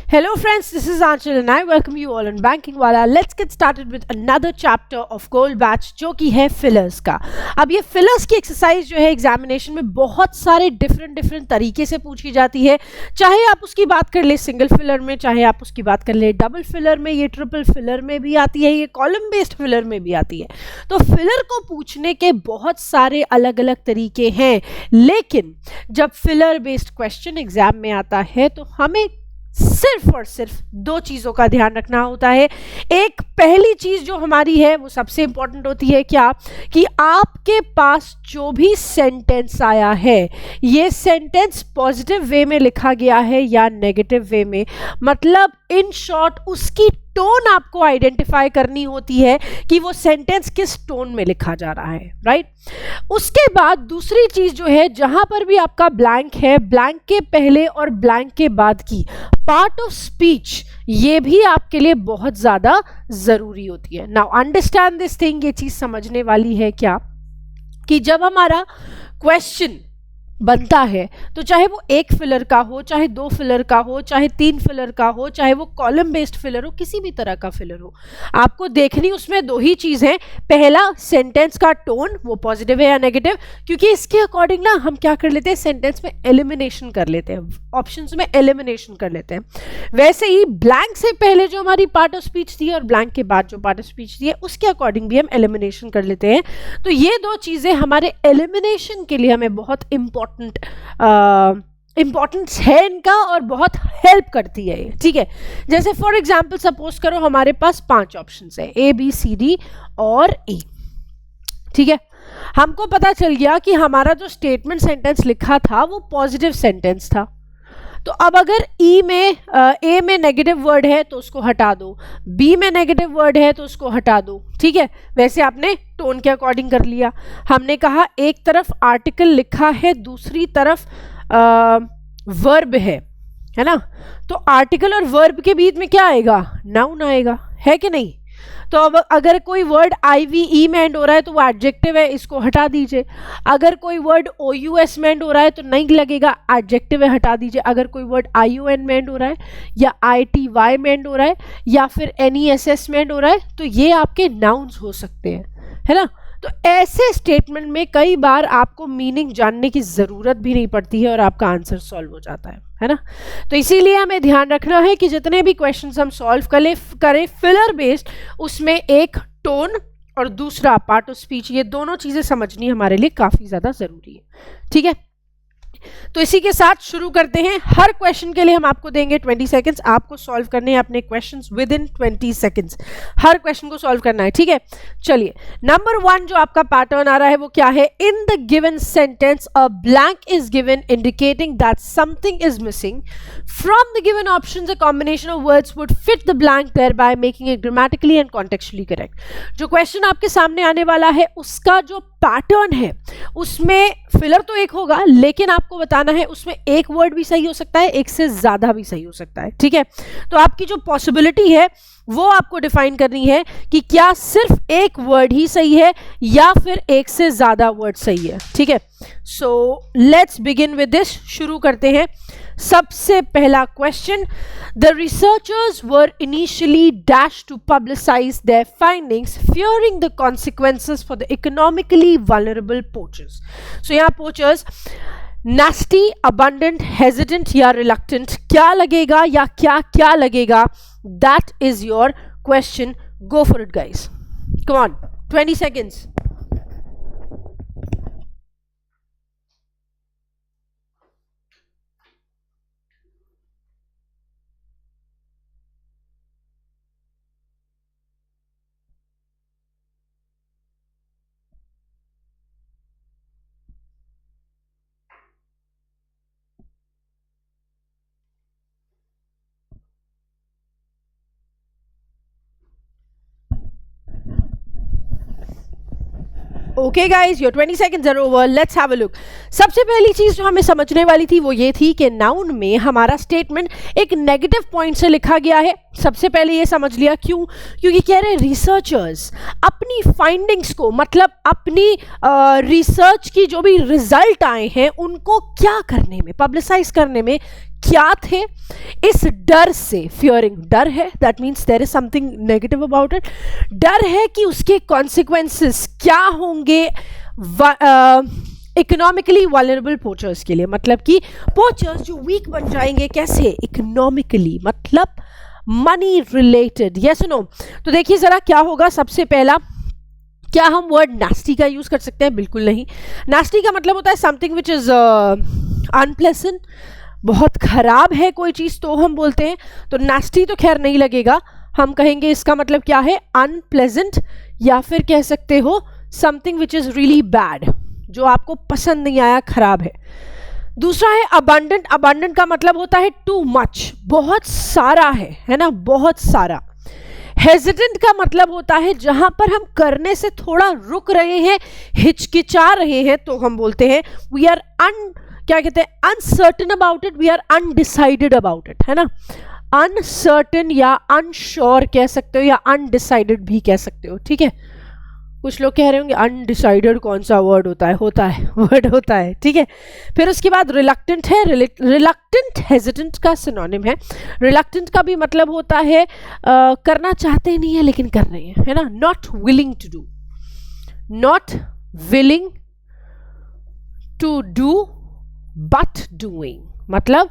Hello friends, this is Anchal and I welcome you all on Banking Wala. Let's get started with another chapter of Gold Batch जो कि है fillers का. अब ये fillers की exercise जो है एग्जामिनेशन में बहुत सारे डिफरेंट तरीके से पूछी जाती है. चाहे आप उसकी बात कर ले सिंगल फिलर में, चाहे आप उसकी बात कर ले डबल फिलर में, ये ट्रिपल फिलर में भी आती है, ये कॉलम बेस्ड फिलर में भी आती है. तो फिलर को पूछने के बहुत सारे अलग अलग तरीके हैं, लेकिन जब फिलर बेस्ड क्वेश्चन एग्जाम में आता है तो हमें सिर्फ और सिर्फ दो चीज़ों का ध्यान रखना होता है. एक पहली चीज़ जो हमारी है वो सबसे इंपॉर्टेंट होती है क्या, कि आपके पास जो भी सेंटेंस आया है ये सेंटेंस पॉजिटिव वे में लिखा गया है या नेगेटिव वे में. मतलब इन शॉर्ट उसकी टोन आपको आइडेंटिफाई करनी होती है कि वो सेंटेंस किस टोन में लिखा जा रहा है, राइट. उसके बाद दूसरी चीज जो है, जहां पर भी आपका ब्लैंक है, ब्लैंक के पहले और ब्लैंक के बाद की पार्ट ऑफ स्पीच ये भी आपके लिए बहुत ज्यादा जरूरी होती है. नाउ अंडरस्टैंड दिस थिंग, ये चीज समझने वाली है क्या, कि जब हमारा क्वेश्चन बनता है तो चाहे वो एक फिलर का हो, चाहे दो फिलर का हो, चाहे तीन फिलर का हो, चाहे वो कॉलम बेस्ड फिलर हो, किसी भी तरह का फिलर हो, आपको देखनी उसमें दो ही चीज़ है. पहला, सेंटेंस का टोन वो पॉजिटिव है या नेगेटिव, क्योंकि इसके अकॉर्डिंग ना हम क्या कर लेते हैं, सेंटेंस में एलिमिनेशन कर लेते हैं, ऑप्शंस में एलिमिनेशन कर लेते हैं. वैसे ही ब्लैंक से पहले जो हमारी पार्ट ऑफ स्पीच थी और ब्लैंक के बाद जो पार्ट ऑफ स्पीच थी उसके अकॉर्डिंग भी हम एलिमिनेशन कर लेते हैं. तो ये दो चीज़ें हमारे एलिमिनेशन के लिए हमें बहुत इंपॉर्टेंस है इनका, और बहुत हेल्प करती है ये, ठीक है. जैसे फॉर एग्जांपल सपोज करो हमारे पास 5 ऑप्शंस है, ए बी सी डी और ई, ठीक है. हमको पता चल गया कि हमारा जो स्टेटमेंट सेंटेंस लिखा था वो पॉजिटिव सेंटेंस था. तो अब अगर ई में ए में नेगेटिव वर्ड है तो उसको हटा दो, बी में नेगेटिव वर्ड है तो उसको हटा दो, ठीक है. वैसे आपने टोन के अकॉर्डिंग कर लिया. हमने कहा एक तरफ आर्टिकल लिखा है, दूसरी तरफ वर्ब है ना. तो आर्टिकल और वर्ब के बीच में क्या आएगा, नाउन आएगा, है कि नहीं. तो अब अगर कोई वर्ड IVE में एंड हो रहा है तो वो एडजेक्टिव है, इसको हटा दीजिए. अगर कोई वर्ड OUS में एंड हो रहा है तो नहीं लगेगा, एडजेक्टिव है, हटा दीजिए. अगर कोई वर्ड ION में एंड हो रहा है या ITY में एंड हो रहा है या फिर NESS में एंड हो रहा है तो ये आपके नाउन्स हो सकते हैं, है ना. तो ऐसे स्टेटमेंट में कई बार आपको मीनिंग जानने की ज़रूरत भी नहीं पड़ती है और आपका आंसर सॉल्व हो जाता है ना. तो इसीलिए हमें ध्यान रखना है कि जितने भी क्वेश्चंस हम सॉल्व करें फिलर बेस्ड, उसमें एक टोन और दूसरा पार्ट ऑफ स्पीच, ये दोनों चीज़ें समझनी हमारे लिए काफ़ी ज़्यादा ज़रूरी है, ठीक है. तो इसी के साथ शुरू करते हैं. हर क्वेश्चन के लिए हम आपको देंगे 20 सेकंड्स. आपको सॉल्व करने हैं अपने questions with in 20 seconds. Her question को सॉल्व करना है, ठीक है. चलिए, नंबर 1 जो आपका पैटर्न आ रहा है वो क्या है, in the given sentence a blank is given indicating that something is missing from the given options. A combination of words would fit the blank thereby making it grammatically and contextually correct. जो question आपके सामने आने वाला है उसका जो pattern है उसमें फिलर तो एक होगा, लेकिन आपको बताना है उसमें एक वर्ड भी सही हो सकता है, एक से ज्यादा भी सही हो सकता है, ठीक है. तो आपकी जो पॉसिबिलिटी है वो आपको डिफाइन करनी है कि क्या सिर्फ एक वर्ड ही सही है या फिर एक से ज्यादा वर्ड सही है, ठीक है. So let's begin with this. शुरू करते हैं. सबसे पहला question, the researchers were initially dash to publicize their findings fearing the consequences for the economically vulnerable poachers. So यहाँ पोचर्स nasty, abundant, hesitant या reluctant क्या लगेगा या क्या लगेगा, that is your question. Go for it guys, come on, 20 seconds. Okay guys, your 20 seconds are over. Let's have a look. सबसे पहली चीज जो हमें समझने वाली थी वो ये थी कि नाउन में हमारा स्टेटमेंट एक नेगेटिव पॉइंट से लिखा गया है, सबसे पहले ये समझ लिया क्यों, क्योंकि कह रहे रिसर्चर्स अपनी फाइंडिंग्स को, मतलब अपनी रिसर्च की जो भी रिजल्ट आए हैं उनको क्या करने में, पब्लिसाइज करने में क्या थे, इस डर से, फियरिंग, डर है, that means there is something negative about it, डर है कि उसके कॉन्सिक्वेंसेस क्या होंगे इकोनॉमिकली वल्नरेबल पोचर्स के लिए, मतलब कि पोचर्स जो वीक बन जाएंगे, कैसे, इकोनॉमिकली, मतलब मनी रिलेटेड, यस नो। तो देखिए जरा क्या होगा। सबसे पहला, क्या हम वर्ड नास्टी का यूज कर सकते हैं? बिल्कुल नहीं। नास्टी का मतलब होता है समथिंग विच इज अनप्लेजेंट, बहुत खराब है कोई चीज तो हम बोलते हैं, तो नास्टी तो खैर नहीं लगेगा, हम कहेंगे इसका मतलब क्या है, अनप्लेजेंट, या फिर कह सकते हो something which is really bad, जो आपको पसंद नहीं आया, खराब है। दूसरा है अबंडेंट। अबंडेंट का मतलब होता है टू मच, बहुत सारा है ना, बहुत सारा। हेजिटेंट का मतलब होता है जहां पर हम करने से थोड़ा रुक रहे हैं, हिचकिचा रहे हैं, तो हम बोलते हैं वी आर क्या कहते हैं, uncertain about it, we are undecided about it, है ना। अनसर्टेन या अनश्योर कह सकते हो, या अनडिसाइडेड भी कह सकते हो, ठीक है। कुछ लोग कह रहे होंगे अनडिसाइडेड कौन सा वर्ड होता है, होता है, वर्ड होता है, ठीक है। फिर उसके बाद रिलक्टेंट है। रिलक्टेंट हेजिटेंट का सिनोनिम है। रिलक्टेंट का भी मतलब होता है करना चाहते नहीं है लेकिन कर रहे हैं, है ना। Not willing to do, not willing to do but doing, मतलब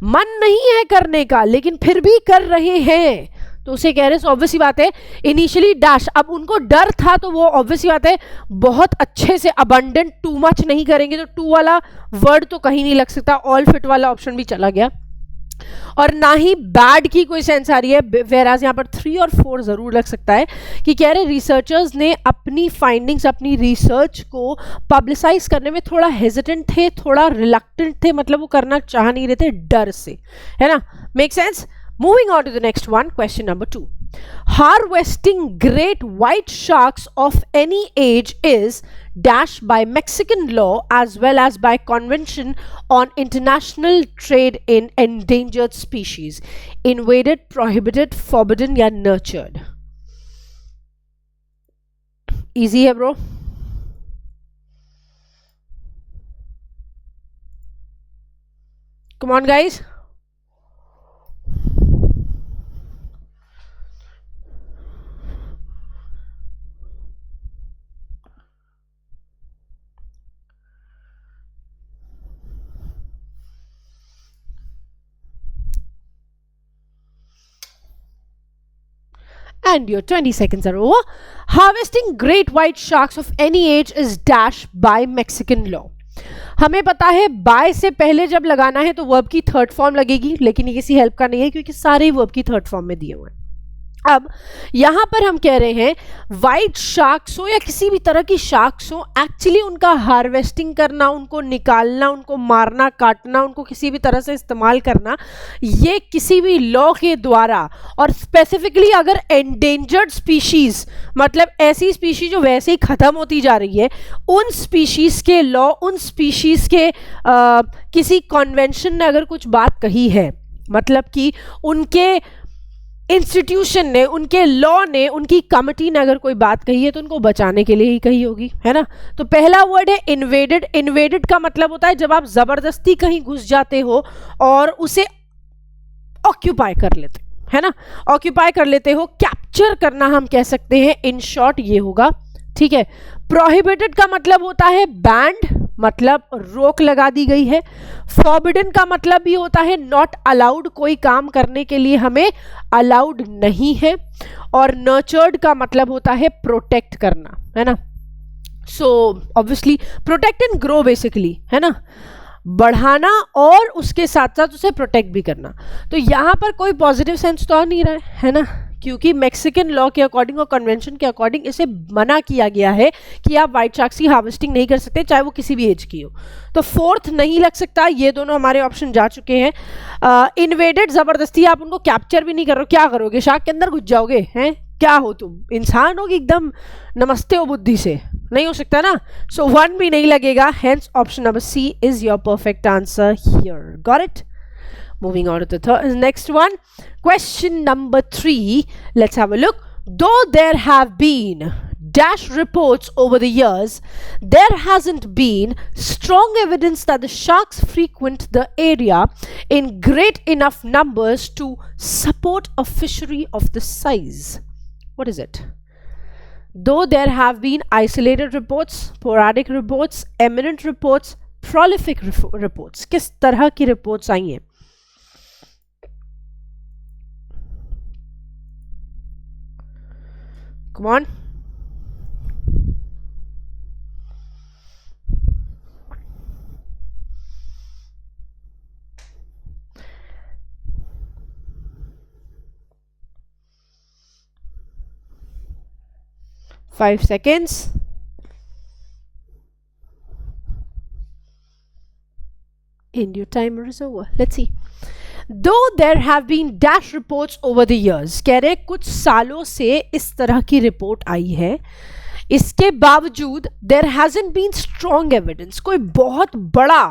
मन नहीं है करने का लेकिन फिर भी कर रहे हैं, तो उसे कह रहे हैं। ऑब्वियस ही बात है, इनिशियली डैश, अब उनको डर था तो वो ऑब्वियस ही बात है बहुत अच्छे से, अबंडेंट, टू मच नहीं करेंगे, तो टू वाला वर्ड तो कहीं नहीं लग सकता, ऑल फिट वाला ऑप्शन भी चला गया, और ना ही बैड की कोई सेंस आ रही है। वेराज यहाँ पर 3 और 4 जरूर लग सकता है, कि कह रहे रिसर्चर्स ने अपनी फाइंडिंग्स, अपनी रिसर्च को पब्लिसाइज करने में थोड़ा हेजिटेंट थे, थोड़ा रिलक्टेंट थे, मतलब वो करना चाह नहीं रहे थे डर से, है ना। Make sense. Moving on to the next one, question number 2. Harvesting great white sharks of any age is dash by Mexican law as well as by Convention on International Trade in Endangered Species. Invaded, prohibited, forbidden या nurtured. Easy है bro. Come on guys. And your 20 seconds are over. Harvesting great white sharks of any age is dash by Mexican law. हमें पता है bye से पहले जब लगाना है तो वर्ब की थर्ड फॉर्म लगेगी, लेकिन ये किसी हेल्प का नहीं है क्योंकि सारे वर्ब की थर्ड फॉर्म में दिए हुए हैं। अब यहां पर हम कह रहे हैं वाइट शार्क्स हो या किसी भी तरह की शार्क्स हो, एक्चुअली उनका हार्वेस्टिंग करना, उनको निकालना, उनको मारना, काटना, उनको किसी भी तरह से इस्तेमाल करना, ये किसी भी लॉ के द्वारा, और स्पेसिफिकली अगर एंडेंजर्ड स्पीशीज, मतलब ऐसी स्पीशीज जो वैसे ही खत्म होती जा रही है, उन स्पीशीज के लॉ, उन स्पीशीज के किसी कॉन्वेंशन ने अगर कुछ बात कही है, मतलब कि उनके इंस्टीट्यूशन ने, उनके लॉ ने, उनकी कमिटी ने अगर कोई बात कही है तो उनको बचाने के लिए ही कही होगी, है ना। तो पहला वर्ड है इन्वेडेड। इन्वेडेड का मतलब होता है जब आप जबरदस्ती कहीं घुस जाते हो और उसे ऑक्यूपाई कर लेते, है ना, ऑक्यूपाई कर लेते हो, कैप्चर करना हम कह सकते हैं, इन शॉर्ट ये होगा, ठीक है। प्रोहिबिटेड का मतलब होता है बैंड, मतलब रोक लगा दी गई है। फॉरबिडन का मतलब भी होता है नॉट अलाउड, कोई काम करने के लिए हमें अलाउड नहीं है। और नर्चर्ड का मतलब होता है प्रोटेक्ट करना, है ना। So obviously protect and grow basically, है ना, बढ़ाना और उसके साथ साथ उसे प्रोटेक्ट भी करना। तो यहां पर कोई पॉजिटिव सेंस तो आ नहीं रहा है ना, क्योंकि मैक्सिकन लॉ के अकॉर्डिंग और कन्वेंशन के अकॉर्डिंग इसे मना किया गया है कि आप व्हाइट शार्क्स की हार्वेस्टिंग नहीं कर सकते, चाहे वो किसी भी एज की हो। तो फोर्थ नहीं लग सकता, ये दोनों हमारे ऑप्शन जा चुके हैं। इन्वेडेड, जबरदस्ती आप उनको कैप्चर भी नहीं कर रहे हो, क्या करोगे, शार्क के अंदर घुस जाओगे, हैं, क्या हो तुम, इंसान हो कि एकदम नमस्ते हो बुद्धि से, नहीं हो सकता ना। सो 1 भी नहीं लगेगा, hence option number C is your perfect answer here. Got it. Moving on to the next one. Question number 3. Let's have a look. Though there have been dash reports over the years, there hasn't been strong evidence that the sharks frequent the area in great enough numbers to support a fishery of this size. What is it? Though there have been isolated reports, sporadic reports, eminent reports, prolific reports. किस तरह की reports आई हैं? Come on. Five seconds. And your timer is over. Let's see. Though there have been dash reports over the years, कह रहे कुछ सालों से इस तरह की रिपोर्ट आई है, इसके बावजूद there hasn't been strong evidence, कोई बहुत बड़ा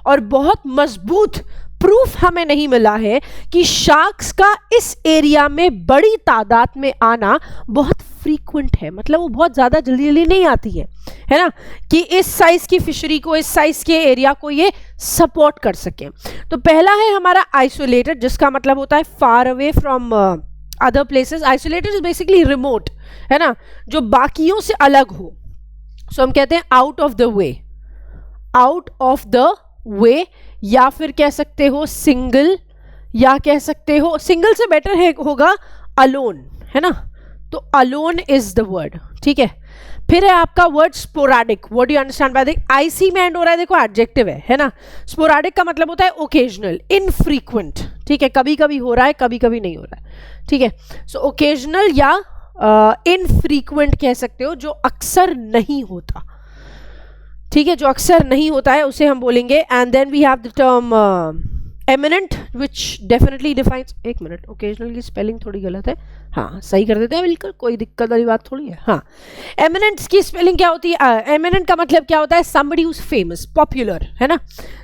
और बहुत मजबूत प्रूफ हमें नहीं मिला है कि शार्क्स का इस एरिया में बड़ी तादाद में आना बहुत फ्रीक्वेंट है, मतलब वो बहुत ज़्यादा जल्दी जल्दी नहीं आती है ना, कि इस साइज की फिशरी को, इस साइज के एरिया को ये सपोर्ट कर सके। तो पहला है हमारा आइसोलेटेड, जिसका मतलब होता है far away from other places. Isolated is basically remote, है ना, जो बाकियों से अलग हो। सो हम कहते हैं out of the way, out of the way, या फिर कह सकते हो सिंगल, या कह सकते हो सिंगल से बेटर है होगा अलोन, है ना, तो अलोन इज द वर्ड, ठीक है। फिर है आपका word sporadic. What do you understand by the IC में एंड हो रहा है, देखो एडजेक्टिव है ना। स्पोराडिक का मतलब होता है ओकेजनल, इनफ्रीक्वेंट, ठीक है, कभी कभी हो रहा है, कभी कभी नहीं हो रहा है, ठीक है। सो ओकेजनल या इनफ्रीक्वेंट कह सकते हो, जो अक्सर नहीं होता, ठीक है, जो अक्सर नहीं होता है उसे हम बोलेंगे। And then we have the term eminent which definitely defines, एक मिनट, ओकेजनल की स्पेलिंग थोड़ी गलत है, हाँ सही कर देते हैं, बिल्कुल कोई दिक्कत वाली बात थोड़ी है। हाँ, एमिनेंट की स्पेलिंग क्या होती है? एमिनेंट का मतलब क्या होता है? somebody who's famous, पॉपुलर, है ना,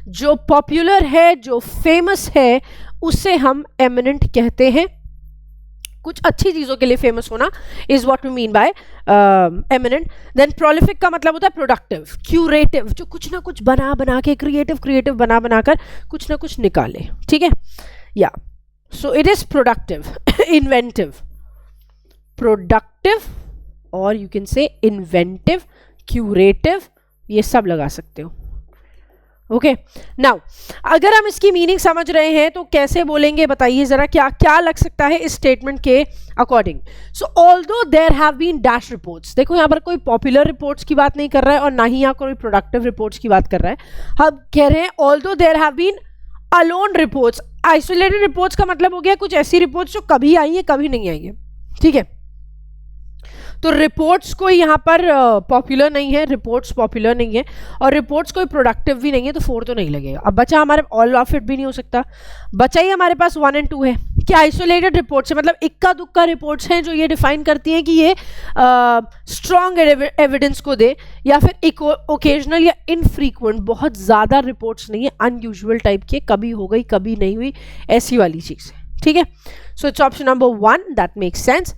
जो पॉपुलर है, जो फेमस है, उसे हम एमिनेंट कहते हैं। कुछ अच्छी चीजों के लिए फेमस होना is what we mean by eminent. Then prolific का मतलब होता है प्रोडक्टिव, क्यूरेटिव, जो कुछ ना कुछ बना बना के, क्रिएटिव बना बनाकर कुछ ना कुछ निकाले, ठीक है, या so it is productive, inventive, productive, और you can say inventive, curative, ये सब लगा सकते हो। ओके, नाउ अगर हम इसकी मीनिंग समझ रहे हैं तो कैसे बोलेंगे बताइए जरा, क्या क्या लग सकता है इस स्टेटमेंट के according. So although there have been dash reports, देखो यहाँ पर कोई पॉपुलर रिपोर्ट्स की बात नहीं कर रहा है और ना ही यहाँ कोई प्रोडक्टिव रिपोर्ट्स की बात कर रहा है। हम कह रहे हैं although there have been alone reports. Isolated reports का मतलब हो गया कुछ ऐसी रिपोर्ट्स जो कभी आई है कभी नहीं आई है, ठीक है। तो रिपोर्ट्स कोई यहाँ पर पॉपुलर नहीं है, रिपोर्ट्स पॉपुलर नहीं है, और रिपोर्ट्स कोई प्रोडक्टिव भी नहीं है, तो 4 तो नहीं लगेगा। अब बचा हमारे ऑल ऑफ इट भी नहीं हो सकता, बचा ही हमारे पास 1 और 2 है। क्या आइसोलेटेड रिपोर्ट्स है, मतलब इक्का दुक्का रिपोर्ट्स हैं जो ये डिफाइन करती हैं कि ये स्ट्रॉन्ग एविडेंस को दे, या फिर ओकेजनल या इनफ्रीक्वेंट, बहुत ज़्यादा रिपोर्ट्स नहीं है, अनयूजुअल टाइप के, कभी हो गई कभी नहीं हुई, ऐसी वाली चीज़ है, ठीक है। So it's option number 1, that makes sense.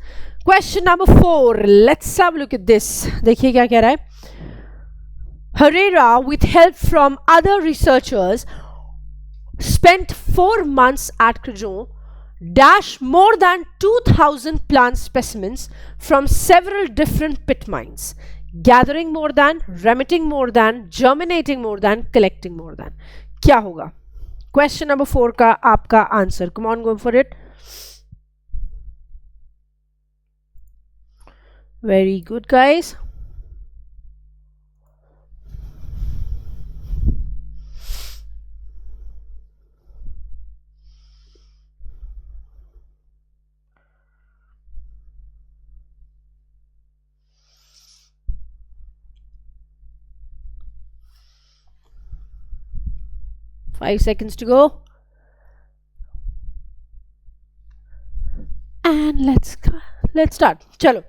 Question number 4, let's have a look at this. देखिए क्या कह रहा है। Herrera, with help from other researchers, spent 4 months at Crillon, dash more than 2,000 plant specimens from several different pit mines, gathering more than, remitting more than, germinating more than, collecting more than. क्या होगा? Question number 4 का आपका answer, come on, go for it. Very good, guys. Five seconds to go. And let's start. चलो,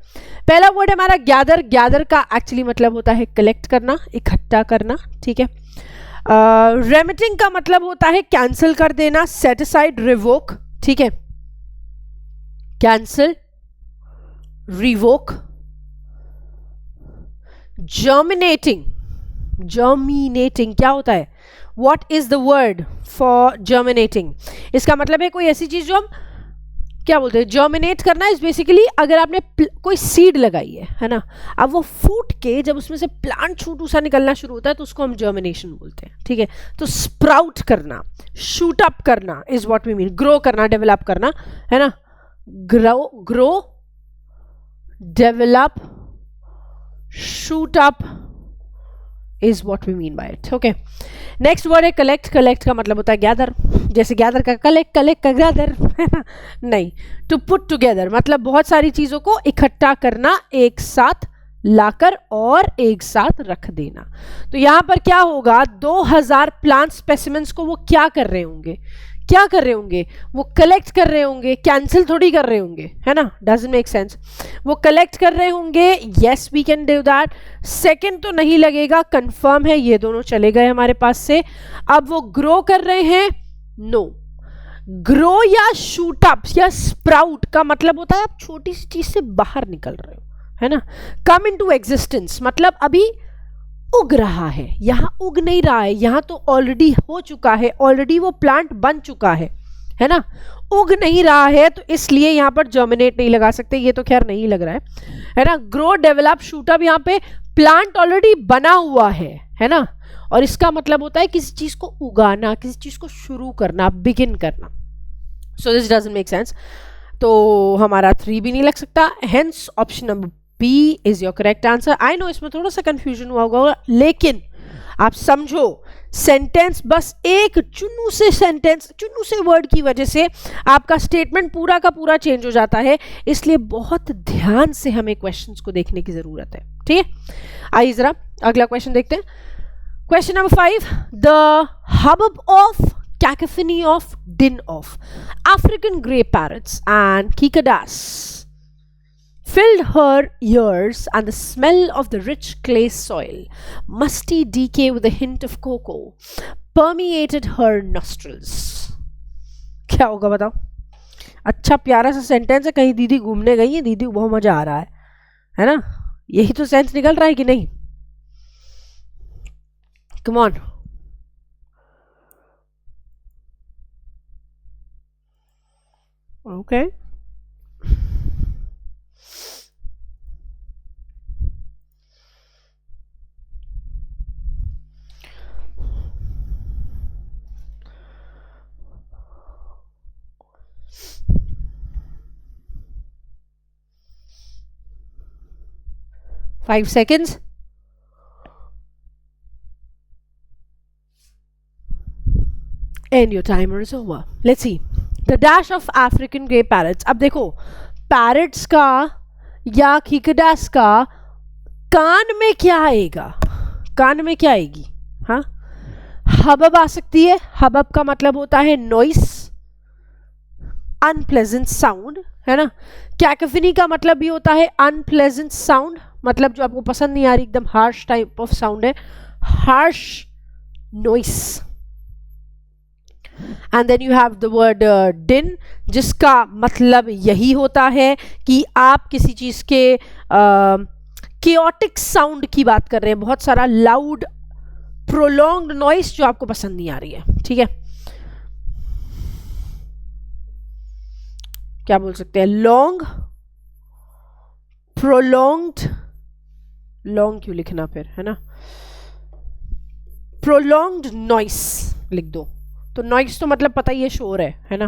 पहला word हमारा gather. Gather का actually मतलब होता है कलेक्ट करना, इकट्ठा करना, ठीक है। रेमिटिंग का मतलब होता है कैंसिल कर देना, सेट असाइड, रिवोक, ठीक है, कैंसिल, रिवोक। जर्मिनेटिंग, जर्मिनेटिंग क्या होता है? What is the word for germinating? इसका मतलब है कोई ऐसी चीज जो हम क्या बोलते हैं, जर्मिनेट करना इज बेसिकली अगर आपने कोई सीड लगाई है ना, अब वो फूट के जब उसमें से प्लांट छोटू सा निकलना शुरू होता है तो उसको हम जर्मिनेशन बोलते हैं, ठीक है। तो स्प्राउट करना, शूट अप करना is what we mean, grow करना, डेवलप करना, है ना, grow, develop, shoot up is what we mean by it. Okay, next word है collect. collect का मतलब होता है gather, जैसे gather का collect, collect का gather नहीं, to put together मतलब बहुत सारी चीजों को इकट्ठा करना, एक साथ लाकर और एक साथ रख देना। तो यहां पर क्या होगा, 2000 प्लांट स्पेसिमेंट्स को वो क्या कर रहे होंगे, क्या कर रहे होंगे, वो कलेक्ट कर रहे होंगे, कैंसिल थोड़ी कर रहे होंगे, है ना, डजंट मेक सेंस। वो कलेक्ट कर रहे होंगे, yes we can do that. Second तो नहीं लगेगा, कंफर्म है, ये दोनों चले गए हमारे पास से। अब वो ग्रो कर रहे हैं, नो। ग्रो या शूट अप या स्प्राउट का मतलब होता है आप छोटी सी चीज से बाहर निकल रहे हो, है ना। कम इनटू एग्जिस्टेंस मतलब अभी उग रहा है, यहां उग नहीं रहा है, यहां तो ऑलरेडी हो चुका है, ऑलरेडी वो प्लांट बन चुका है ना, उग नहीं रहा है, तो इसलिए यहां पर जर्मिनेट नहीं लगा सकते, ये तो खैर नहीं लग रहा है ना। ग्रो, डेवलप, शूट अप, यहां पे प्लांट ऑलरेडी बना हुआ है ना, और इसका मतलब होता है किसी चीज को उगाना, किसी चीज को शुरू करना, बिगिन करना। So this doesn't make sense, तो हमारा 3 भी नहीं लग सकता, hence option number B is your correct answer. I know इसमें थोड़ा सा कंफ्यूजन हुआ होगा, लेकिन आप समझो सेंटेंस, बस एक चुन्नू से सेंटेंस, चुन्नू से वर्ड की वजह से आपका स्टेटमेंट पूरा का पूरा चेंज हो जाता है, इसलिए बहुत ध्यान से हमें क्वेश्चंस को देखने की जरूरत है, ठीक है। आइए जरा अगला क्वेश्चन देखते हैं। Question number 5, the hubbub of cacophony of din of African grey parrots and cicadas filled her ears, and the smell of the rich clay soil, musty decay with a hint of cocoa, permeated her nostrils. क्या होगा बताओ? अच्छा प्यारा सा sentence है, कहीं दीदी घूमने गई है, दीदी को बहुत मजा आ रहा है ना, यही तो सेंस निकल रहा है कि नहीं? Come on, okay. Five seconds. And your timer is over. Let's see. The dash of African grey parrots. अब देखो पैरट्स का या खिकडास का कान में क्या आएगा, कान में क्या आएगी? हाँ, हबब आ सकती है। हबब का मतलब होता है नॉइस, अनप्लेजेंट साउंड, है ना। कैकोफनी का मतलब भी होता है अनप्लेजेंट साउंड, मतलब जो आपको पसंद नहीं आ रही, एकदम हार्श टाइप ऑफ साउंड है, harsh noise. And then you have the word din, जिसका मतलब यही होता है कि आप किसी चीज के केओटिक साउंड की बात कर रहे हैं, बहुत सारा लाउड प्रोलॉन्ग्ड नॉइस जो आपको पसंद नहीं आ रही है, ठीक है। क्या बोल सकते हैं? लॉन्ग, प्रोलॉन्ग्ड, लॉन्ग क्यों लिखना फिर, है ना, प्रोलॉन्ग्ड नॉइस लिख दो। तो नॉइस तो मतलब पता ही है, शोर है ना।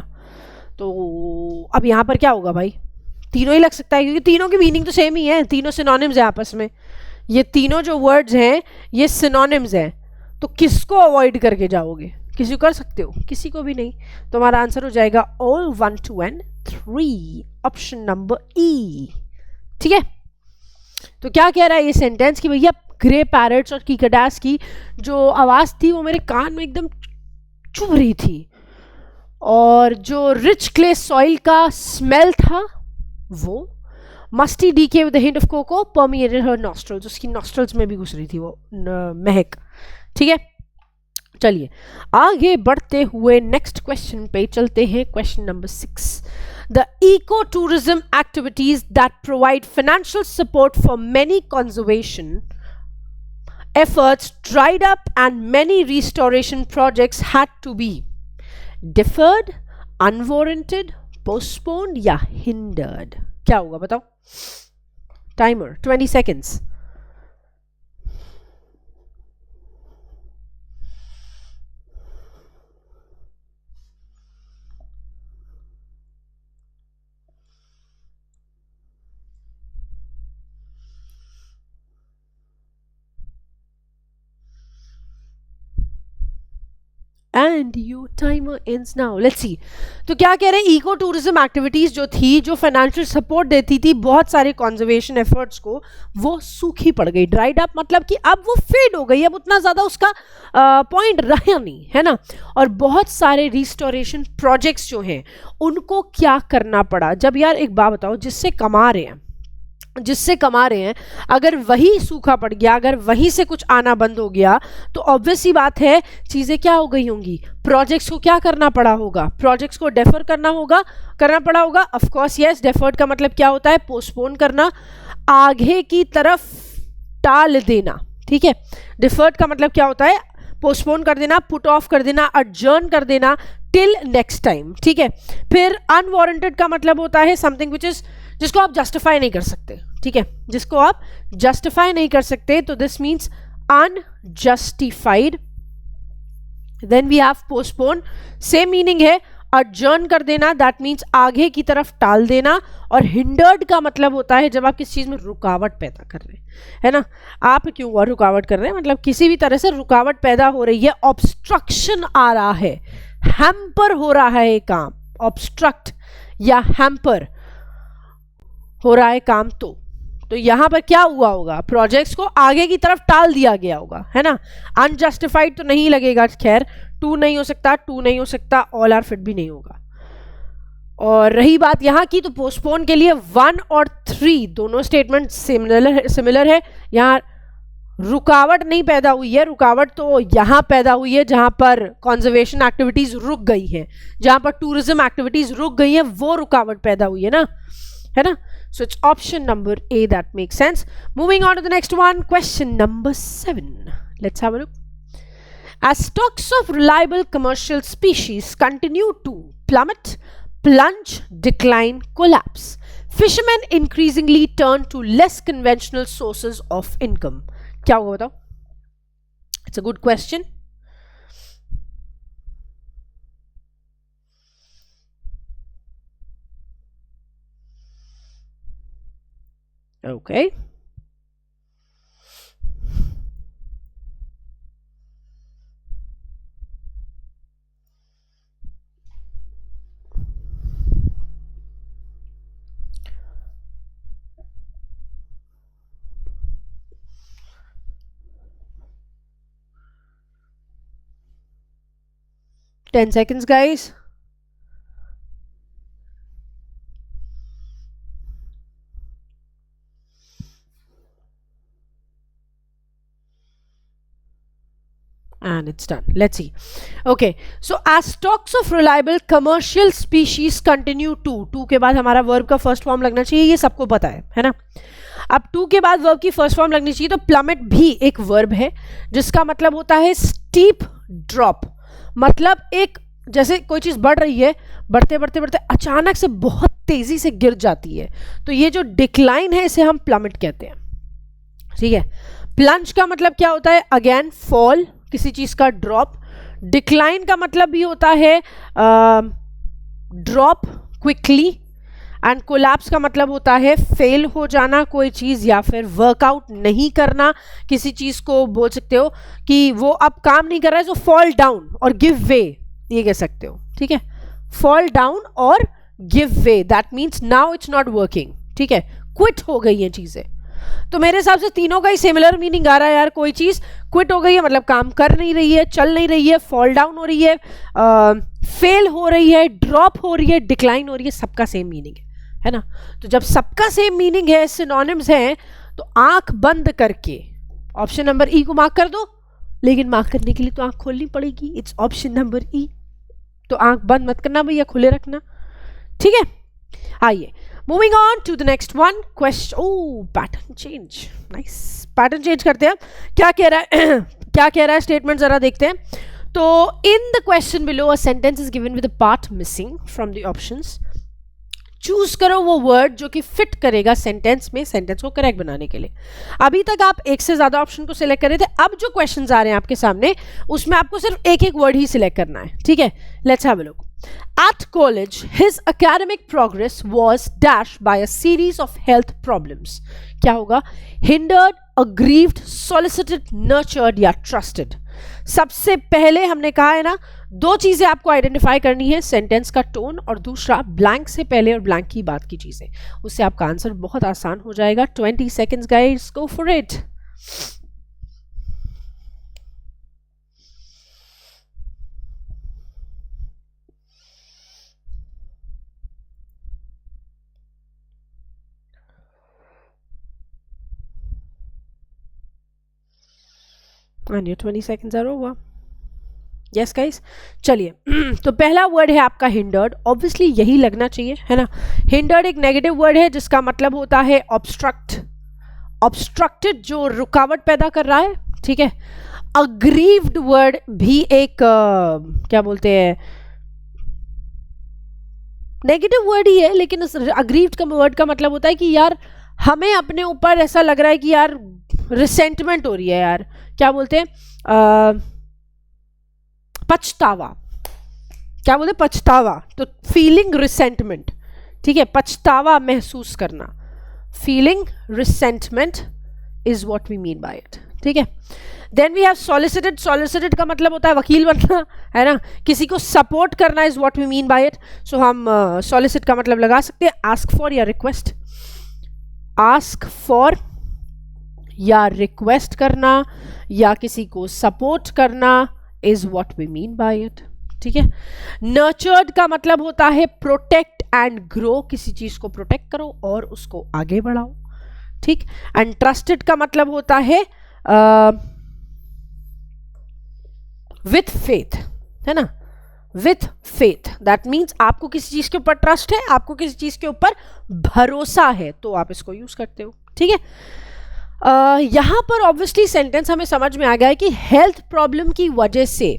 तो अब यहां पर क्या होगा भाई? तीनों ही लग सकता है, क्योंकि तीनों की मीनिंग तो सेम ही है, तीनों सिनोनिम्स है आपस में। ये तीनों जो वर्ड्स हैं ये सिनोनिम्स हैं, तो किसको अवॉइड करके जाओगे? किसी को कर सकते हो? किसी को भी नहीं। तो हमारा आंसर हो जाएगा ऑल 1, 2 and 3, ऑप्शन नंबर ई, ठीक है। तो क्या कह रहा है ये सेंटेंस कि भैया ग्रे पैरट्स और कीकडास की जो आवाज थी वो मेरे कान में एकदम चुभ रही थी, और जो रिच क्ले सॉइल का स्मेल था वो musty decay with the hint of cocoa permeated her nostrils, उसकी नॉस्ट्रल्स में भी घुस रही थी वो महक, ठीक है। चलिए आगे बढ़ते हुए नेक्स्ट क्वेश्चन पे चलते हैं. Question number 6. The eco tourism activities that provide financial support for many conservation efforts dried up and many restoration projects had to be deferred, unwarranted, postponed या hindered. क्या होगा बताओ? Timer 20 seconds. And your timer ends now. Let's see. तो क्या कह रहे हैं, eco tourism activities जो थी, जो फाइनेंशियल सपोर्ट देती थी बहुत सारे कंजर्वेशन एफर्ट्स को, वो सूखी पड़ गई. ड्राइड अप मतलब कि अब वो फेड हो गई, अब उतना ज़्यादा उसका पॉइंट रहा नहीं, है ना. और बहुत सारे रिस्टोरेशन प्रोजेक्ट्स जो हैं उनको क्या करना पड़ा. जब यार एक बात बताओ, जिससे कमा रहे हैं अगर वही सूखा पड़ गया, अगर वहीं से कुछ आना बंद हो गया, तो ऑब्वियस ही बात है चीज़ें क्या हो गई होंगी. प्रोजेक्ट्स को क्या करना पड़ा होगा, प्रोजेक्ट्स को डेफर करना पड़ा होगा. ऑफ कोर्स यस, डेफर्ड का मतलब क्या होता है, पोस्टपोन करना, आगे की तरफ टाल देना. ठीक है, डिफर्ड का मतलब क्या होता है, पोस्टपोन कर देना, पुट ऑफ कर देना, अडजर्न कर देना टिल नेक्स्ट टाइम. ठीक है. फिर अनवारंटेड का मतलब होता है समथिंग विच इज, जिसको आप जस्टिफाई नहीं कर सकते. ठीक है, जिसको आप जस्टिफाई नहीं कर सकते, तो this means unjustified. Then we have postpone, same meaning है, अडजर्न कर देना, दैट मीन्स आगे की तरफ टाल देना. और हिंडर्ड का मतलब होता है जब आप किसी चीज में रुकावट पैदा कर रहे हैं, है ना. आप क्यों रुकावट कर रहे हैं, मतलब किसी भी तरह से रुकावट पैदा हो रही है, ऑब्स्ट्रक्शन आ रहा है, हैम्पर हो रहा है काम, ऑब्स्ट्रक्ट या हैम्पर हो रहा है काम. तो यहां पर क्या हुआ होगा, प्रोजेक्ट्स को आगे की तरफ टाल दिया गया होगा, है ना. अनजस्टिफाइड तो नहीं लगेगा, खैर 2 नहीं हो सकता, ऑल आर फिट भी नहीं होगा. और रही बात यहाँ की, तो पोस्टपोन के लिए 1 और 3 दोनों स्टेटमेंट सिमिलर है. यहाँ रुकावट नहीं पैदा हुई है, रुकावट तो यहाँ पैदा हुई है जहाँ पर कंजर्वेशन एक्टिविटीज रुक गई है, जहाँ पर टूरिज्म एक्टिविटीज रुक गई है, वो रुकावट पैदा हुई है ना. So it's option number A that makes sense. Moving on to the next one, question number 7. Let's have a look. As stocks of reliable commercial species continue to plummet, plunge, decline, collapse, fishermen increasingly turn to less conventional sources of income. क्या होगा बताओ? It's a good question. Okay. Ten seconds, guys. And it's done. Let's see. Okay, so as stocks of reliable commercial species continue to के बाद हमारा verb का first form लगना चाहिए, ये सबको पता है ना. अब टू के बाद वर्ब की फर्स्ट फॉर्म लगनी चाहिए, तो प्लमेट भी एक वर्ब है जिसका मतलब होता है स्टीप ड्रॉप. मतलब एक, जैसे कोई चीज बढ़ रही है, बढ़ते बढ़ते बढ़ते अचानक से बहुत तेजी से गिर जाती है, तो ये जो डिक्लाइन है इसे हम प्लमेट कहते हैं. ठीक है. प्लंज का मतलब क्या होता है, अगेन फॉल, किसी चीज का ड्रॉप. डिक्लाइन का मतलब भी होता है ड्रॉप क्विकली. एंड कोलैप्स का मतलब होता है फेल हो जाना कोई चीज, या फिर वर्कआउट नहीं करना किसी चीज को. बोल सकते हो कि वो अब काम नहीं कर रहा है, सो फॉल डाउन और गिव वे, ये कह सकते हो. ठीक है, फॉल डाउन और give way, that means now it's not working. ठीक है, क्विट हो गई है चीजें. तो मेरे हिसाब से तीनों का ही सिमिलर मीनिंग आ रहा है यार. कोई चीज क्विट हो गई है मतलब काम कर नहीं रही है, चल नहीं रही है, फॉल डाउन हो रही है, फेल हो रही है, ड्रॉप हो रही है, डिक्लाइन हो रही है, सबका सेम मीनिंग है ना. तो जब सबका सेम मीनिंग है, सिनोनिम्स हैं, तो आंख बंद करके ऑप्शन नंबर ई को मार्क कर दो. लेकिन मार्क करने के लिए तो आंख खोलनी पड़ेगी. इट्स ऑप्शन नंबर ई. तो आंख बंद मत करना भैया, खुले रखना. ठीक है, आइए moving on to the next one question. Oh pattern change, nice. Pattern change करते हैं. क्या कह रहा है क्या कह रहा है स्टेटमेंट जरा देखते हैं. तो in the question below a sentence is given with a part missing from the options. Choose करो वो वर्ड जो कि फिट करेगा सेंटेंस में, सेंटेंस को करेक्ट बनाने के लिए. अभी तक आप एक से ज्यादा ऑप्शन को सिलेक्ट कर रहे थे. अब जो क्वेश्चंस आ रहे हैं आपके सामने उसमें आपको सिर्फ एक एक वर्ड ही सिलेक्ट करना है. ठीक है, let's have a look. At college, his academic progress was dashed by a series of health problems. क्या होगा? Hindered, aggrieved, solicited, nurtured या trusted. सबसे पहले हमने कहा है ना, दो चीजें आपको आइडेंटिफाई करनी है, सेंटेंस का टोन और दूसरा ब्लैंक से पहले और ब्लैंक की बात की चीजें. उससे आपका आंसर बहुत आसान हो जाएगा. 20 seconds guys, go for it. And your 20 seconds are over. Yes guys, चलिए. तो पहला वर्ड है आपका hindered. ऑब्वियसली यही लगना चाहिए, है ना. hindered एक नेगेटिव वर्ड है जिसका मतलब होता है ऑब्स्ट्रक्ट, ऑब्स्ट्रक्टेड, जो रुकावट पैदा कर रहा है. ठीक है. अग्रीव्ड वर्ड भी एक क्या बोलते हैं, नेगेटिव वर्ड ही है, लेकिन अग्रीव्ड का वर्ड का मतलब होता है कि यार हमें अपने ऊपर ऐसा लग रहा है कि यार रिसेंटमेंट हो रही है यार. क्या बोलते हैं, पछतावा. क्या बोलते हैं, पछतावा. तो फीलिंग रिसेंटमेंट. ठीक है, पछतावा महसूस करना. Feeling resentment is what we mean by it. ठीक है. Then we have solicited. Solicited का मतलब होता है वकील बनना, है ना. किसी को सपोर्ट करना is what we mean by it. So हम सॉलिसिट का मतलब लगा सकते हैं आस्क फॉर या रिक्वेस्ट. आस्क फॉर या रिक्वेस्ट करना या किसी को सपोर्ट करना is what we mean by it. ठीक है. नर्चर्ड का मतलब होता है प्रोटेक्ट एंड ग्रो. किसी चीज को प्रोटेक्ट करो और उसको आगे बढ़ाओ. ठीक. एंड ट्रस्टेड का मतलब होता है विथ फेथ, है ना. विथ फेथ दैट मीन्स आपको किसी चीज के ऊपर ट्रस्ट है, आपको किसी चीज के ऊपर भरोसा है, तो आप इसको यूज करते हो. ठीक है. यहां पर ऑब्वियसली सेंटेंस हमें समझ में आ गया है कि हेल्थ प्रॉब्लम की वजह से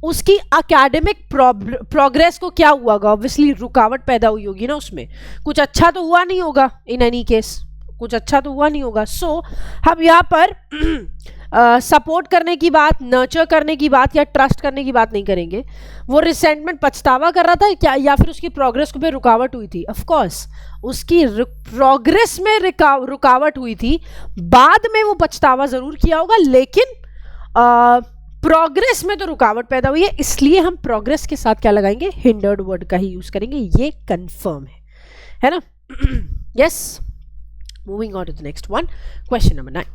उसकी एकेडमिक प्रोग्रेस को क्या हुआ होगा. ऑब्वियसली रुकावट पैदा हुई होगी ना, उसमें कुछ अच्छा तो हुआ नहीं होगा. इन एनी केस कुछ अच्छा तो हुआ नहीं होगा. सो हम यहाँ पर सपोर्ट करने की बात, नर्चर करने की बात या ट्रस्ट करने की बात नहीं करेंगे. वो रिसेंटमेंट, पछतावा कर रहा था क्या, या फिर उसकी प्रोग्रेस पे रुकावट हुई थी. ऑफ कोर्स उसकी प्रोग्रेस में रुकावट हुई थी. बाद में वो पछतावा जरूर किया होगा, लेकिन प्रोग्रेस में तो रुकावट पैदा हुई है. इसलिए हम प्रोग्रेस के साथ क्या लगाएंगे, हिंडर्ड वर्ड का ही यूज करेंगे. ये कंफर्म है ना. Yes. Moving on to the next one, question number 9.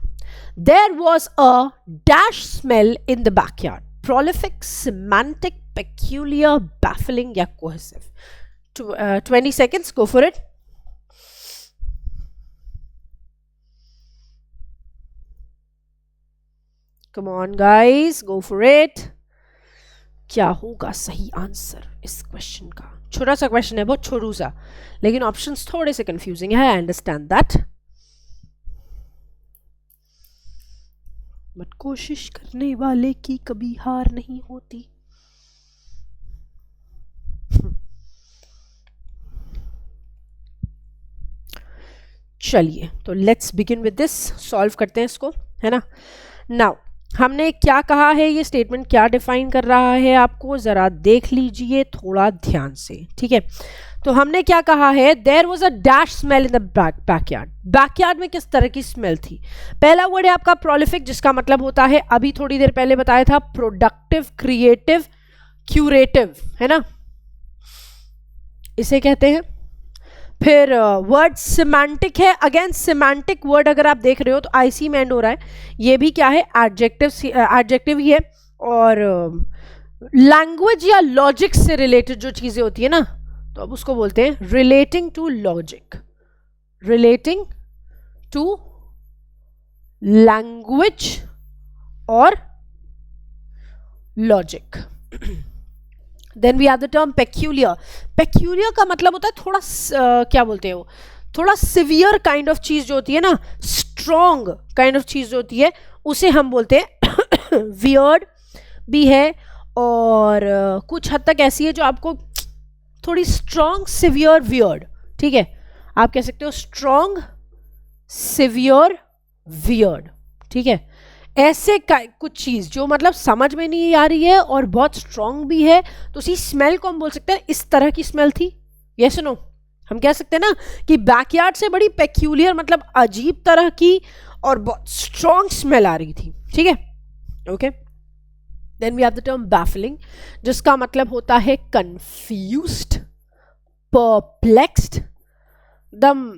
There was a dash smell in the backyard. Prolific, semantic, peculiar, baffling या cohesive. 20 seconds, go for it. Come on guys, go for it. क्या होगा सही answer इस question का. छोटा सा question है, बहुत छोटू सा, लेकिन ऑप्शंस थोड़े से कंफ्यूजिंग है. आई अंडरस्टैंड दैट, बट कोशिश करने वाले की कभी हार नहीं होती. चलिए, तो let's begin with this. Solve करते हैं इसको, है ना. नाउ हमने क्या कहा है, ये स्टेटमेंट क्या डिफाइन कर रहा है आपको जरा देख लीजिए थोड़ा ध्यान से. ठीक है. तो हमने क्या कहा है, there was a dash smell in the backyard. Backyard में किस तरह की स्मेल थी. पहला वर्ड है आपका प्रोलिफिक, जिसका मतलब होता है, अभी थोड़ी देर पहले बताया था, प्रोडक्टिव, क्रिएटिव, क्यूरेटिव, है ना, इसे कहते हैं. फिर वर्ड सिमेंटिक है. अगेन सिमेंटिक वर्ड अगर आप देख रहे हो तो आईसी में एंड हो रहा है. ये भी क्या है, एडजेक्टिव ही है. और लैंग्वेज या लॉजिक से रिलेटेड जो चीजें होती है ना, तो अब उसको बोलते हैं relating to logic. Relating to language और logic. Then we have the term peculiar. Peculiar का मतलब होता है थोड़ा क्या बोलते हैं वो, थोड़ा सिवियर काइंड ऑफ चीज जो होती है ना, स्ट्रॉन्ग काइंड ऑफ चीज जो होती है, उसे हम बोलते हैं वियर्ड भी है, और कुछ हद तक ऐसी है जो आपको थोड़ी स्ट्रॉन्ग सिवियर वियर्ड, ठीक है, आप कह सकते हो स्ट्रॉन्ग सिवियर वियर्ड, ठीक है. ऐसे कुछ चीज जो मतलब समझ में नहीं आ रही है और बहुत स्ट्रॉन्ग भी है, तो उसी स्मेल को हम बोल सकते हैं इस तरह की स्मेल थी. यस नो, हम कह सकते हैं ना कि बैकयार्ड से बड़ी पेक्यूलियर मतलब अजीब तरह की और बहुत स्ट्रॉन्ग स्मेल आ रही थी, ठीक है. Okay, then we have the term baffling, जिसका मतलब होता है कंफ्यूज्ड, परप्लेक्स्ड, दम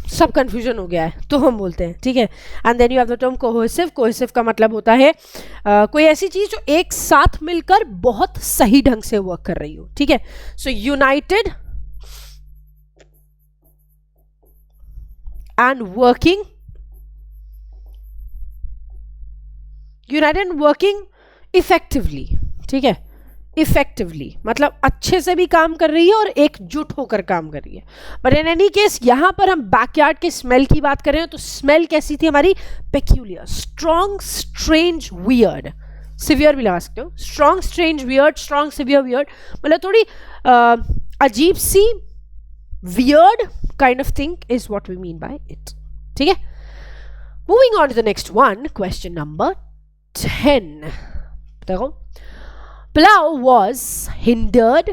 सब कंफ्यूजन हो गया है तो हम बोलते हैं, ठीक है. And then you have the term cohesive. Cohesive का मतलब होता है कोई ऐसी चीज जो एक साथ मिलकर बहुत सही ढंग से वर्क कर रही हो, ठीक है. So united and working, united and working effectively, ठीक है. इफेक्टिवली मतलब अच्छे से भी काम कर रही है और एकजुट होकर काम कर रही है. बट इन एनी केस यहां पर हम बैकयार्ड के स्मेल की बात कर रहे हैं, तो स्मेल कैसी थी हमारी, peculiar, strong, strange, weird. Severe भी लगा सकते हो, strong, strange, weird, strong, severe, weird, मतलब थोड़ी अजीब सी, weird kind of thing is what we mean by it, ठीक है. Moving on to the next one, question number 10. देखो, Plough was hindered,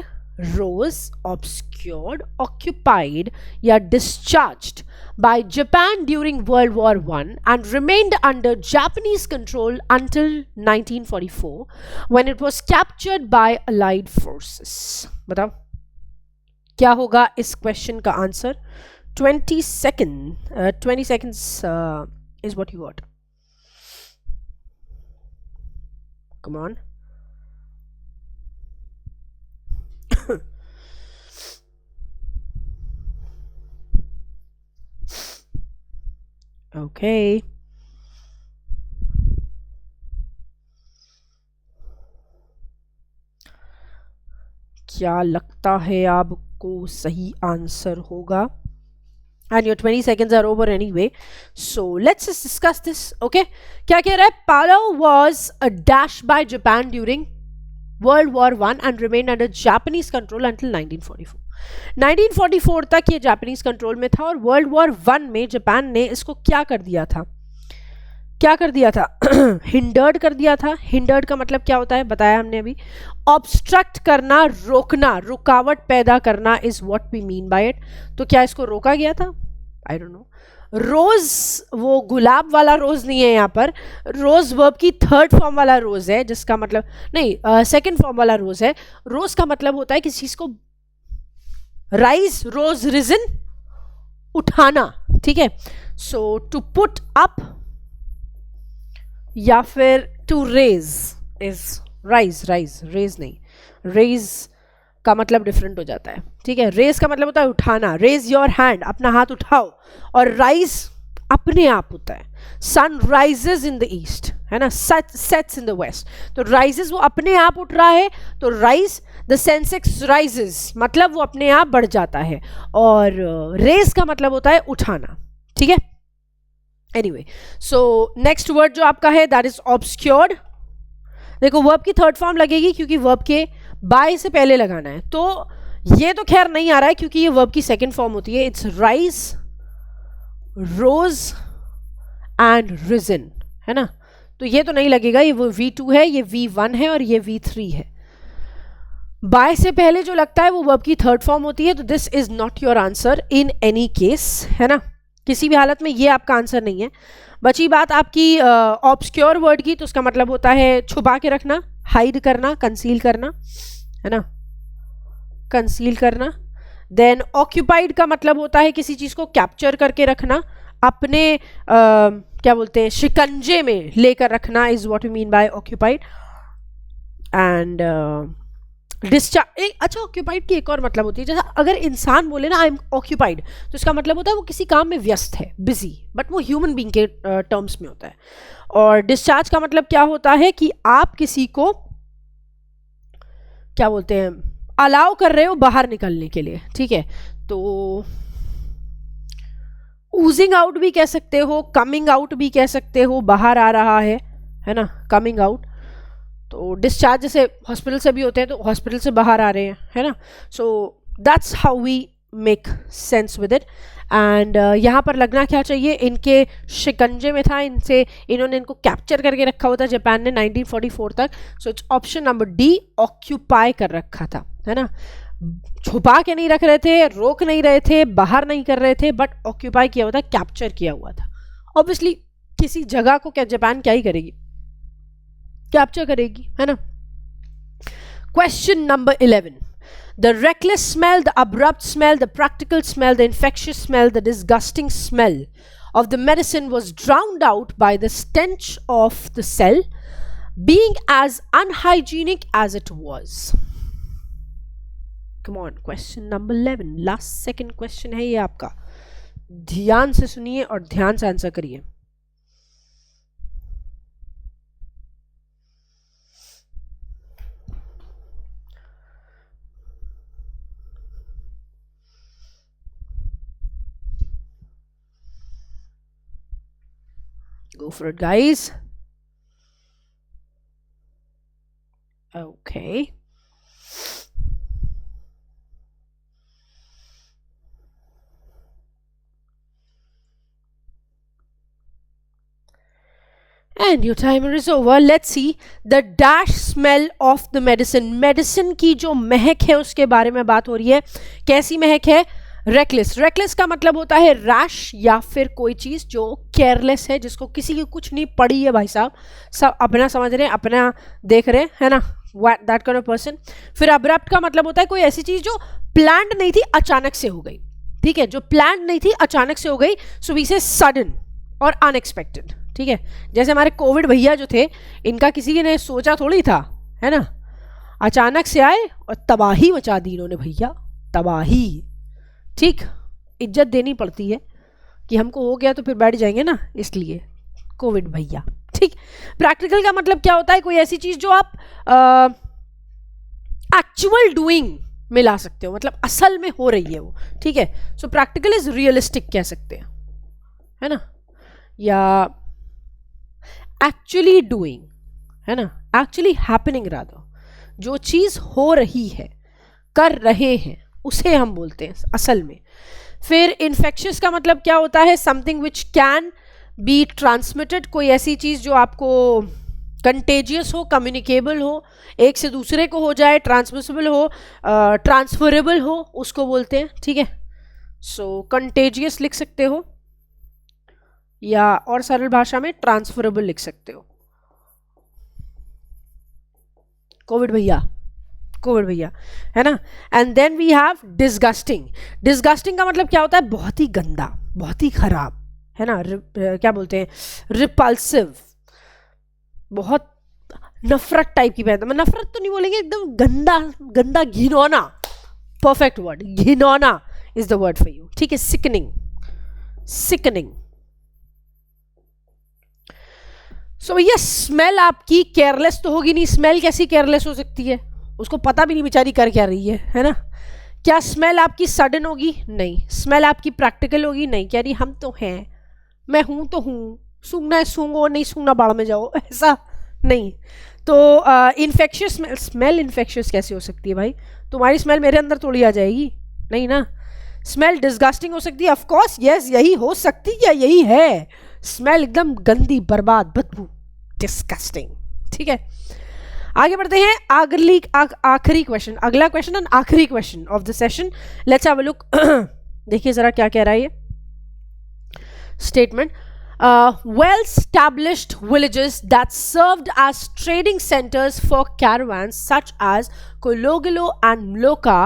rose, obscured, occupied, या discharged by Japan during World War I and remained under Japanese control until 1944 when it was captured by Allied forces. बताओ क्या होगा इस question का answer. 20 seconds is what you got. Come on. Okay. क्या लगता है आपको सही आंसर होगा? And your 20 seconds are over anyway. So let's just discuss this. Okay. क्या कह रहा है? Palow was dashed by Japan during World War I and remained under Japanese control until 1944. 1944 तक ये जापानीज कंट्रोल में था और वर्ल्ड वॉर 1 में जापान ने इसको क्या कर दिया था, हिंडर्ड कर दिया था. हिंडर्ड का मतलब क्या होता है बताया हमने अभी, ऑब्स्ट्रक्ट करना, रोकना, रुकावट पैदा करना is what we mean by it. तो क्या इसको रोका गया था? I don't know. रोज वो गुलाब वाला रोज नहीं है यहाँ पर, रोज वर्ब की थर्ड फॉर्म वाला रोज है, जिसका मतलब नहीं सेकंड फॉर्म वाला रोज है. रोज का मतलब होता है किसी चीज को राइज, रोज, रिजन, उठाना, ठीक है. सो टू पुट अप या फिर to raise is rise, raise नहीं, रेज का मतलब डिफरेंट हो जाता है, ठीक है. रेज का मतलब होता है उठाना, रेज योर हैंड, अपना हाथ उठाओ, और राइज अपने आप होता है. Sun rises in the east, है ना, सेट्स इन द वेस्ट. तो राइजेज वो अपने आप उठ रहा है, तो राइज, द सेंसेक्स राइजेज मतलब वो अपने आप बढ़ जाता है, और रेज का मतलब होता है उठाना, ठीक है. एनीवे, सो नेक्स्ट वर्ड जो आपका है दैट इज ऑब्स्क्योर्ड. देखो वर्ब की थर्ड फॉर्म लगेगी क्योंकि वर्ब के बाय से पहले लगाना है, तो ये तो खैर नहीं आ रहा है क्योंकि ये वर्ब की सेकंड फॉर्म होती है. It's rise, rose and risen, है ना. तो ये तो नहीं लगेगा, ये वो V2 है, ये V1 है और ये V3 है. बाय से पहले जो लगता है वो वर्ब की थर्ड फॉर्म होती है. तो this is not your answer in any case, है ना. किसी भी हालत में ये आपका आंसर नहीं है. बची बात आपकी ऑब्स्क्योर वर्ड की, तो उसका मतलब होता है छुपा के रखना, हाइड करना, कंसील करना, है ना, कंसील करना. देन ऑक्यूपाइड का मतलब होता है किसी चीज को कैप्चर करके रखना, अपने क्या बोलते हैं, शिकंजे में लेकर रखना is what we mean by occupied. And discharge, अच्छा ऑक्यूपाइड की एक और मतलब होती है, जैसा अगर इंसान बोले ना आई एम ऑक्यूपाइड, तो इसका मतलब होता है वो किसी काम में व्यस्त है, बिजी, बट वो ह्यूमन बीइंग के टर्म्स में होता है। और डिस्चार्ज का मतलब क्या होता है कि आप किसी को क्या बोलते हैं, अलाउ कर रहे हो बाहर निकलने के लिए, ठीक है। तो ऊजिंग आउट भी कह सकते हो, कमिंग आउट भी कह सकते हो, बाहर आ रहा है ना, कमिंग आउट। तो डिस्चार्ज जैसे हॉस्पिटल से भी होते हैं, तो हॉस्पिटल से बाहर आ रहे हैं, है ना। So that's how we make sense with it. And यहाँ पर लगना क्या चाहिए, इनके शिकंजे में था, इन्होंने इनको कैप्चर करके रखा हुआ था जापान ने 1944 तक। So it's option number D, occupy कर रखा था, है ना। छुपा के नहीं रख रहे थे, रोक नहीं रहे थे, बाहर नहीं कर रहे थे, बट ऑक्यूपाई किया हुआ था, कैप्चर किया हुआ था। ऑब्वियसली किसी जगह को क्या जापान क्या ही करेगी, कैप्चर करेगी, है ना। Question number 11, the reckless smell, the abrupt smell, the practical smell, the infectious smell, the disgusting smell of the medicine was drowned out by the stench of the cell, being as unhygienic as it was. Come on, question number 11, last second question है ये आपका, ध्यान से सुनिए और ध्यान से answer करिए। Go for it, guys. Okay. And your timer is over. Let's see the dash smell of the medicine. Medicine की जो महक है उसके बारे में बात हो रही है। कैसी महक है? रेकलेस। रेकलेस का मतलब होता है रैश या फिर कोई चीज़ जो केयरलेस है, जिसको किसी की कुछ नहीं पड़ी है भाई साहब, सब अपना समझ रहे हैं, अपना देख रहे हैं, है ना, दैट काइंड ऑफ पर्सन। फिर अब्रप्ट का मतलब होता है कोई ऐसी चीज़ जो प्लान्ड नहीं थी, अचानक से हो गई, ठीक है, जो प्लान्ड नहीं थी अचानक से हो गई। सो वी से सडन और अनएक्सपेक्टेड, ठीक है। जैसे हमारे कोविड भैया जो थे, इनका किसी ने सोचा थोड़ी था, है ना, अचानक से आए और तबाही मचा दी इन्होंने भैया, तबाही, ठीक। इज्जत देनी पड़ती है कि हमको हो गया तो फिर बैठ जाएंगे ना, इसलिए कोविड भैया, ठीक। प्रैक्टिकल का मतलब क्या होता है, कोई ऐसी चीज जो आप एक्चुअल डूइंग में ला सकते हो, मतलब असल में हो रही है वो, ठीक है। सो प्रैक्टिकल इज रियलिस्टिक कह सकते हैं, है ना, या एक्चुअली डूइंग, है ना, एक्चुअली हैपनिंग रादर, जो चीज हो रही है, कर रहे हैं, उसे हम बोलते हैं असल में। फिर इन्फेक्शियस का मतलब क्या होता है, something which can be transmitted, कोई ऐसी चीज जो आपको कंटेजियस हो, कम्युनिकेबल हो, एक से दूसरे को हो जाए, ट्रांसमिसिबल हो, ट्रांसफरेबल हो, उसको बोलते हैं, ठीक है। सो कंटेजियस लिख सकते हो, या और सरल भाषा में ट्रांसफरेबल लिख सकते हो। कोविड भैया, कोविड भैया, है ना। And then we have disgusting. Disgusting का मतलब क्या होता है, बहुत ही गंदा, बहुत ही खराब, है ना, क्या बोलते हैं, रिपल्सिव, बहुत नफरत टाइप की पहनता, मैं नफरत तो नहीं बोलेंगे, एकदम गंदा, गंदा, घिनौना, परफेक्ट वर्ड, घिनौना is the word for you, ठीक है। Sickening, sickening. सो भैया स्मेल आपकी केयरलेस तो होगी नहीं, स्मेल कैसी केयरलेस हो सकती है, उसको पता भी नहीं बेचारी कर क्या रही है ना। क्या स्मेल आपकी सडन होगी? नहीं। स्मेल आपकी प्रैक्टिकल होगी? नहीं, कह रही हम तो हैं, मैं हूं तो हूं, सूंघना है सूंघो, नहीं सूंघना बाढ़ में जाओ, ऐसा नहीं। तो इन्फेक्शियस स्मेल इन्फेक्शियस कैसे हो सकती है भाई, तुम्हारी स्मेल मेरे अंदर थोड़ी आ जाएगी, नहीं ना। स्मेल डिस्गस्टिंग हो सकती है, ऑफ कोर्स यस, यही हो सकती है, यही है स्मेल, एकदम गंदी, बर्बाद, बदबू, डिस्गस्टिंग, ठीक है। आगे बढ़ते हैं, आखिरी क्वेश्चन, अगला क्वेश्चन एंड आखिरी question of the session. Let's have a look. देखिए जरा क्या कह रहा है ये statement. Well established villages that served as trading centers for caravans such as Kologilo and Mloka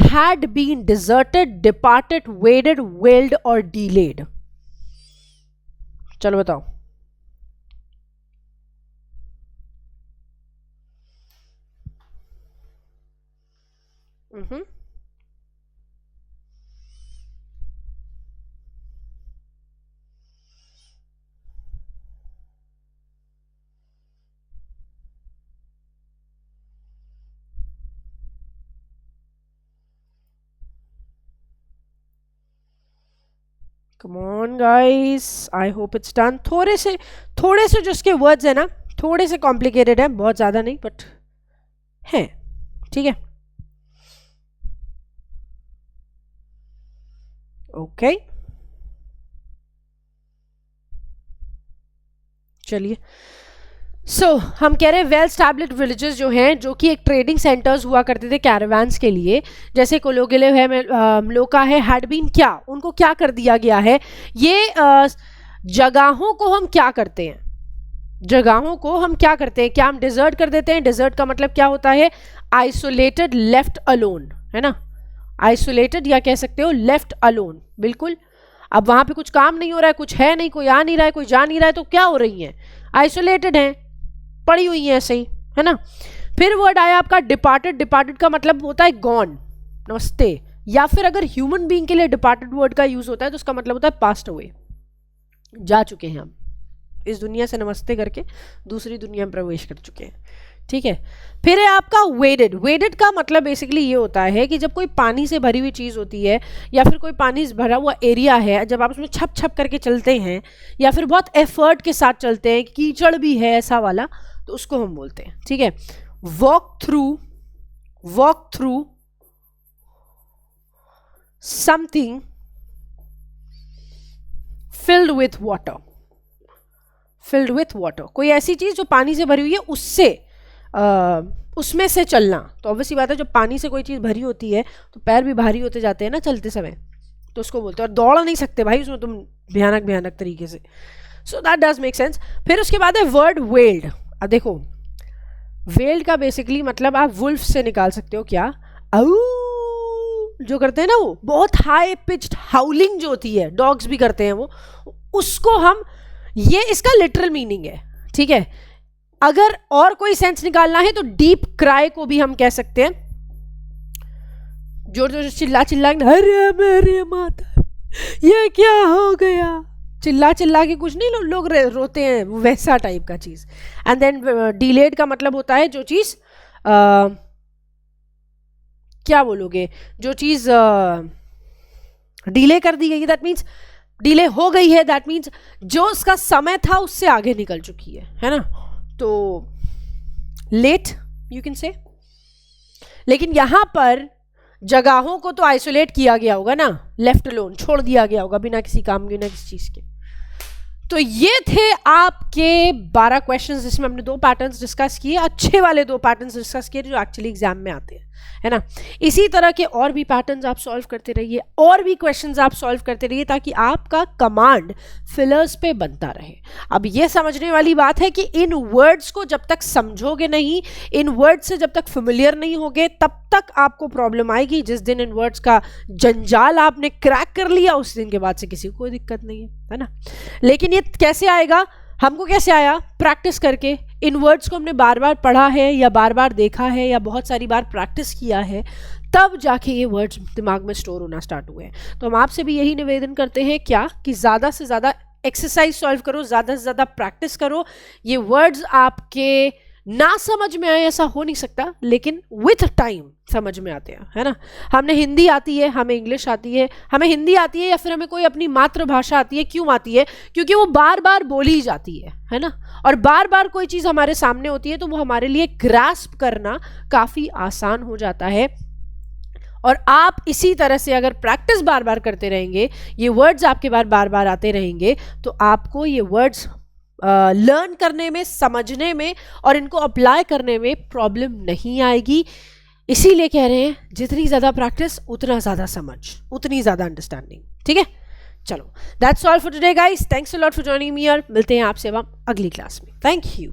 had been deserted, departed, waived, wailed or delayed. चलो बताओ। Come on guys, I hope it's done. थोड़े से जो इसके words है ना, थोड़े से कॉम्प्लिकेटेड है, बहुत ज़्यादा नहीं बट है, ठीक है. ओके, चलिए. सो हम कह रहे हैं वेल स्टैब्लिश्ड विलेजेस जो हैं, जो कि एक ट्रेडिंग सेंटर्स हुआ करते थे कैरावान्स के लिए, जैसे कोलोगिले है, लोका है, हैड बीन, क्या उनको क्या कर दिया गया है, ये जगहों को हम क्या करते हैं, जगहों को हम क्या करते हैं, क्या हम डिजर्ट कर देते हैं. डिजर्ट का मतलब क्या होता है, आइसोलेटेड, लेफ्ट अलोन, है ना. आइसोलेटेड या कह सकते हो लेफ्ट अलोन, बिल्कुल. अब वहां पे कुछ काम नहीं हो रहा है, कुछ है नहीं, कोई आ नहीं रहा है, कोई जा नहीं रहा है, तो क्या हो रही है, आइसोलेटेड है, पड़ी हुई है ऐसे ही, है ना. फिर वर्ड आया आपका डिपार्टेड. डिपार्टेड का मतलब होता है गॉन, नमस्ते. या फिर अगर ह्यूमन बीइंग के लिए डिपार्टेड वर्ड का यूज होता है तो उसका मतलब होता है पास्ट अवे, जा चुके हैं हम इस दुनिया से, नमस्ते करके दूसरी दुनिया में प्रवेश कर चुके हैं, ठीक है. फिर है आपका वेडेड. वेडेड का मतलब बेसिकली ये होता है कि जब कोई पानी से भरी हुई चीज़ होती है या फिर कोई पानी से भरा हुआ एरिया है, जब आप उसमें छप छप करके चलते हैं या फिर बहुत एफर्ट के साथ चलते हैं, कीचड़ भी है ऐसा वाला, तो उसको हम बोलते हैं, ठीक है. Walk through something filled with water, कोई ऐसी चीज जो पानी से भरी हुई है, उससे उसमें से चलना. तो ऑब्वियसली बात है, जब पानी से कोई चीज भरी होती है तो पैर भी भारी होते जाते हैं ना चलते समय, तो उसको बोलते हैं. और दौड़ नहीं सकते भाई उसमें तुम भयानक तरीके से. So that does make sense. फिर उसके बाद है वर्ड वेल्ड. अब देखो, वेल्ड का बेसिकली मतलब आप वुल्फ से निकाल सकते हो, क्या जो करते हैं ना, वो बहुत हाई पिच्ड हाउलिंग जो होती है, डॉग्स भी करते हैं वो, उसको हम, ये इसका लिटरल मीनिंग है, ठीक है. अगर और कोई सेंस निकालना है तो डीप क्राई को भी हम कह सकते हैं, जोर जोर से चिल्ला अरे मेरी माता ये क्या हो गया, चिल्ला के कुछ नहीं, लोग रोते हैं, वैसा टाइप का चीज. एंड देन डिलेड का मतलब होता है जो चीज क्या बोलोगे, जो चीज डिले कर दी गई है, दैट मीन्स डिले हो गई है, दैट मीन्स जो उसका समय था उससे आगे निकल चुकी है ना. तो लेट यू कैन से. लेकिन यहां पर जगहों को तो आइसोलेट किया गया होगा ना, लेफ्ट अलोन, छोड़ दिया गया होगा बिना किसी काम के, बिना किसी चीज के. तो ये थे आपके 12 क्वेश्चंस जिसमें हमने 2 पैटर्न्स डिस्कस किए, अच्छे वाले 2 पैटर्न्स डिस्कस किए जो एक्चुअली एग्जाम में आते हैं, है ना. इसी तरह के और भी पैटर्न्स आप सॉल्व करते रहिए, और भी क्वेश्चंस आप सॉल्व करते रहिए, ताकि आपका कमांड फिलर्स पे बनता रहे. अब ये समझने वाली बात है कि इन वर्ड्स को जब तक समझोगे नहीं, इन वर्ड्स से जब तक फेमिलियर नहीं होगे, तब तक आपको प्रॉब्लम आएगी. जिस दिन इन वर्ड्स का जंजाल आपने क्रैक कर लिया, उस दिन के बाद से किसी को कोई दिक्कत नहीं है ना. लेकिन ये कैसे आएगा, हमको कैसे आया, प्रैक्टिस करके. इन वर्ड्स को हमने बार बार पढ़ा है या बार बार देखा है या बहुत सारी बार प्रैक्टिस किया है, तब जाके ये वर्ड्स दिमाग में स्टोर होना स्टार्ट हुए हैं. तो हम आपसे भी यही निवेदन करते हैं क्या, कि ज़्यादा से ज़्यादा एक्सरसाइज सॉल्व करो, ज़्यादा से ज़्यादा प्रैक्टिस करो. ये वर्ड्स आपके ना समझ में आए ऐसा हो नहीं सकता, लेकिन विथ टाइम समझ में आते हैं, है ना. हमने हिंदी आती है, हमें इंग्लिश आती है, हमें हिंदी आती है या फिर हमें कोई अपनी मातृभाषा आती है, क्यों आती है, क्योंकि वो बार बार बोली जाती है ना. और बार बार कोई चीज़ हमारे सामने होती है तो वो हमारे लिए ग्रास्प करना काफ़ी आसान हो जाता है. और आप इसी तरह से अगर प्रैक्टिस बार बार करते रहेंगे, ये वर्ड्स आपके बार बार आते रहेंगे, तो आपको ये वर्ड्स लर्न करने में, समझने में और इनको अप्लाई करने में प्रॉब्लम नहीं आएगी. इसीलिए कह रहे हैं जितनी ज़्यादा प्रैक्टिस उतना ज़्यादा समझ, उतनी ज़्यादा अंडरस्टैंडिंग. ठीक है, चलो, that's all for today guys. Thanks a lot for joining me. और मिलते हैं आपसे अब अगली क्लास में. Thank you.